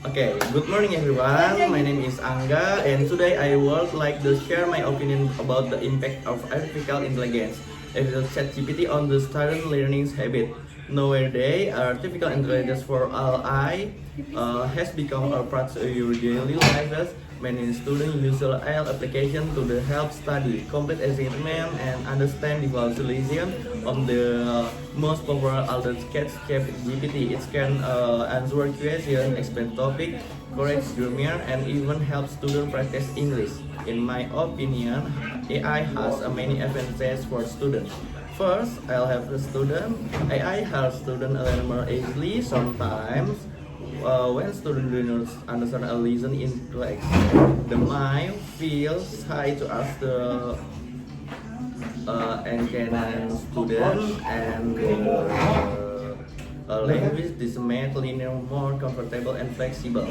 Okay, good morning everyone. My name is Angga and today I would like to share my opinion about the impact of artificial intelligence and the ChatGPT on the student learning habit. Nowadays, artificial intelligence for all has become a part of your daily lives. Many students use AI application to the help study, complete assignment, and understand the visualization of the most popular adult ChatGPT. It can answer questions, explain topic, correct grammar, and even help students practice English. In my opinion, AI has many advantages for students. First, I'll have the student. AI helps students learn more easily. Sometimes, when students do not understand a lesson in class, the mind feels shy to ask the encanon student, and language this make learning more comfortable and flexible.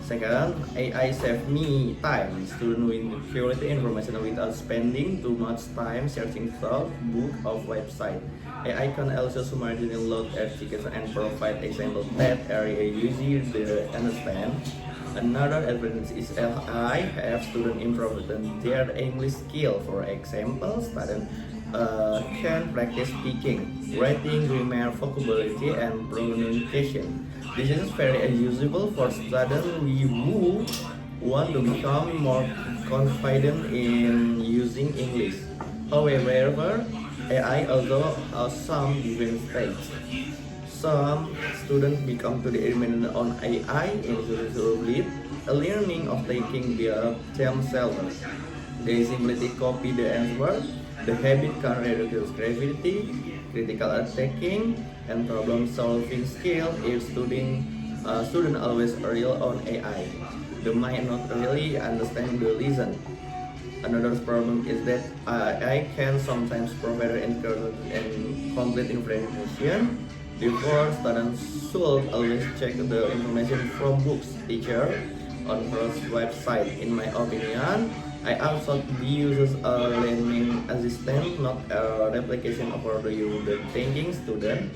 Second, AI save me time. Student with quality information without spending too much time searching for book or website. AI can also summarize load articles and provide examples that area easy to understand. Another advantage is AI help students improve their English skill. For example, students can practice speaking, writing, grammar, vocabulary, and pronunciation. This is very useful for students who want to become more confident in using English. However, AI also has some mistakes. Some students become too dependent on AI instead of learning of thinking via themselves. They simply copy the answer. The habit can reduce creativity, critical thinking, and problem-solving skill if student always rely on AI. They might not really understand the lesson. Another problem is that AI can sometimes provide incomplete information. Therefore, students should always check the information from books, teacher, on first website. In my opinion, I also uses a learning assistant, not a replication of the thinking student.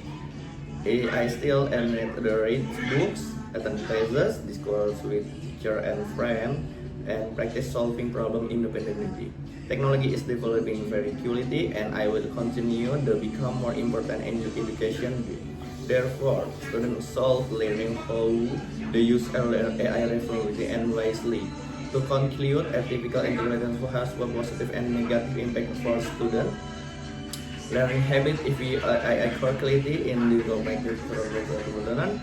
I still and read books, attend classes, discourse with teacher and friend, and practice solving problem independently. Technology is developing very quickly, and I will continue to become more important in education. Therefore, students should learning how to use AI responsibly and wisely. To conclude, artificial intelligence has both positive and negative impact for students. Learning habit if we correctly in the cognitive development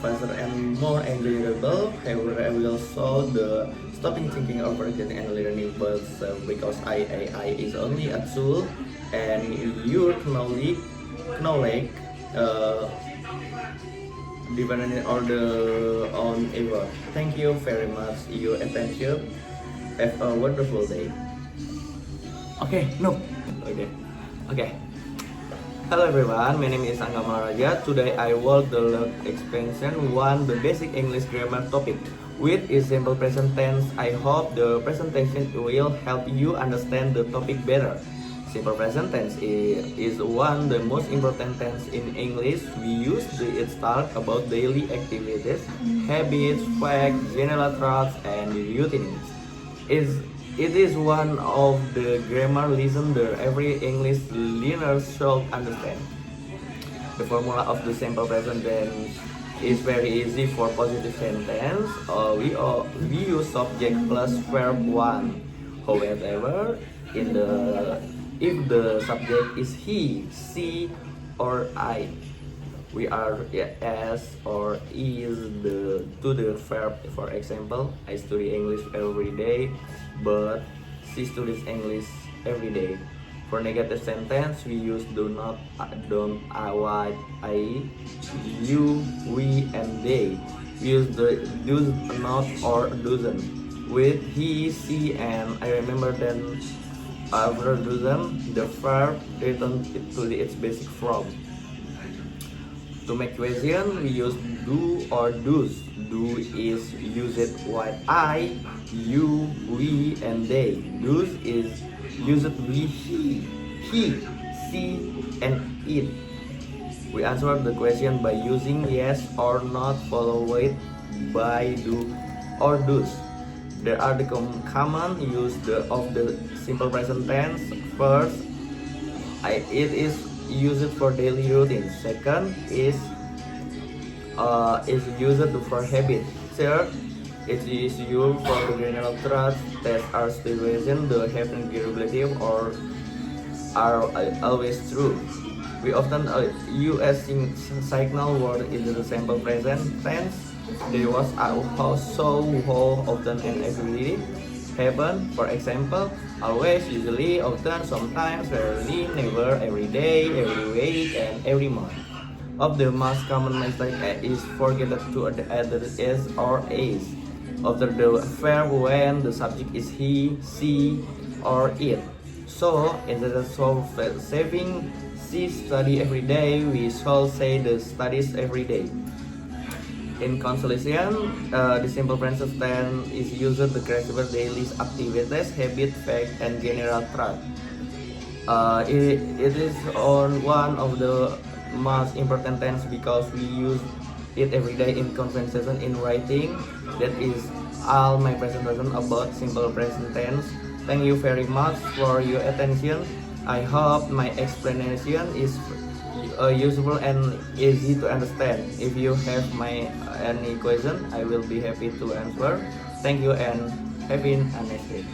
faster and more enjoyable. However, I will show the stopping thinking over and learning, but because AI is only a tool and your knowledge uh, depending on the on ever. Thank you very much your attention. Have a wonderful day. Okay, no. Okay. Okay. Hello everyone, my name is Angga Malaraja. Today I will develop expansion one the basic English grammar topic with a simple present tense. I hope the presentation will help you understand the topic better. Simple present tense is one the most important tense in English. We use it talk about daily activities, habits, facts, general thoughts, and routines. It is one of the grammar lesson that every English learner should understand. The formula of the simple present tense is very easy for positive sentence. We use subject plus verb one. However, in the if the subject is he, she, or I, we are as or is the to the verb. For example, I study English every day, but she studies English every day. For negative sentence, we use do not, don't, I, you, we, and they. We use the does not or doesn't with he, she, and I remember then after doesn't the verb return to its basic form. To make question, we use do or does. Do is used with I, you, we, and they. Does is used with he, she, and it. We answer the question by using yes or not followed with by, do, or do's. There are the common use of the simple present tense. First, it is used for daily routine. Second is used for habit. Third, it is used for the general truths that are situation the happening reliable or are always true. We often use signal word in the simple present tense. They was so often and every happen. For example, always, usually, often, sometimes, rarely, never, every day, every week, and every month. Of the most common mistake is forget to add the s or is after the verb when the subject is he, she, or it. So instead of saving she study every day, we shall say the studies every day. In conclusion, the simple present tense is used to classify daily activities, habit, fact, and general truth. It is on one of the most important tense because we use it every day in conversation, in writing. That is all my presentation about simple present tense. Thank you very much for your attention. I hope my explanation is useful and easy to understand. If you have any question, I will be happy to answer. Thank you and have a nice day.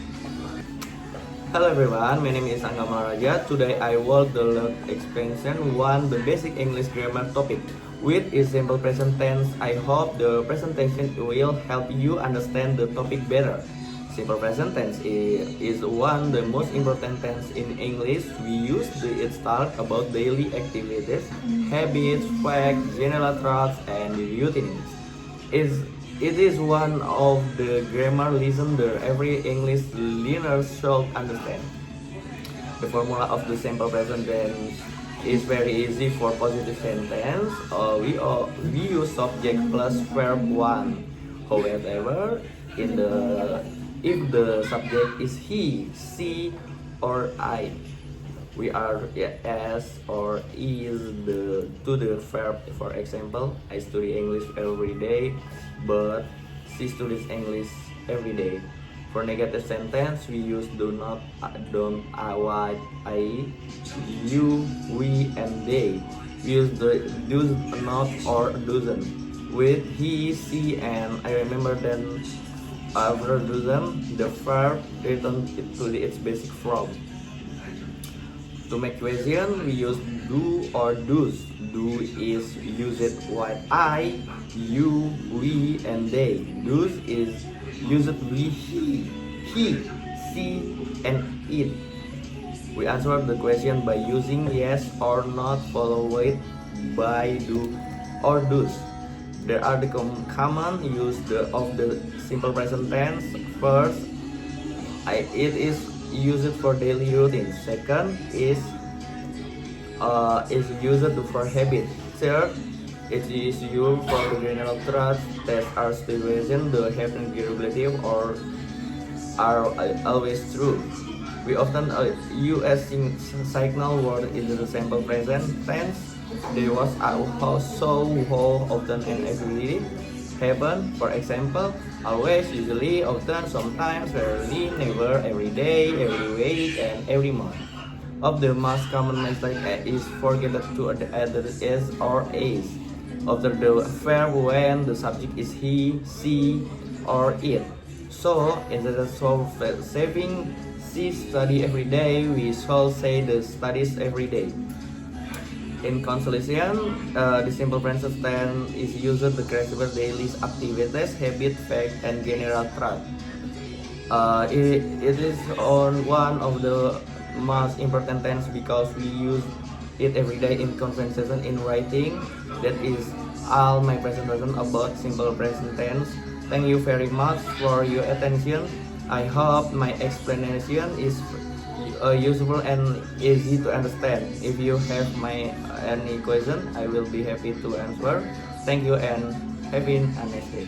Hello everyone, my name is Angga Maraja. Today I will learn expansion 1, the basic English grammar topic with a simple present tense. I hope the presentation will help you understand the topic better. Simple present tense is one the most important tense in English. We use it talk about daily activities, habits, facts, general truths, and routines. It is one of the grammar lesson that every English learner should understand. The formula of the simple present tense is very easy for positive sentence. We use subject plus verb 1. However, if the subject is he, she, or I, we are as or is to the verb. For example, I study English every day, but she studies English every day. For negative sentence, we use do not, don't, I, you, we, and they. We use the do not or doesn't with he, she, and I remember then after doesn't, the verb returns to its basic form. To make question, we use do or does. Do is used with I, you, we, and they. Does is used with he, she, and it. We answer the question by using yes or not followed by do or does. There are the common use of the simple present tense. First, it is used for daily routine. Second is used for habit. Third, it is used for the general truths that are situation the happening reliable or are always true. We often use signal word in the simple present tense. They was so often and every happen. For example, always, usually, often, sometimes, rarely, never, every day, every week, and every month. Of the most common mistake is forget to add the s or is after the verb when the subject is he, she, or it. So instead of saving she study every day, we shall say the studies every day. In conclusion, the simple present tense is used to classify daily activities, habit, fact, and general truth. It is on one of the most important tense because we use it every day in conversation, in writing. That is all my presentation about simple present tense. Thank you very much for your attention. I hope my explanation is useful and easy to understand. If you have any question, I will be happy to answer. Thank you and have a nice day.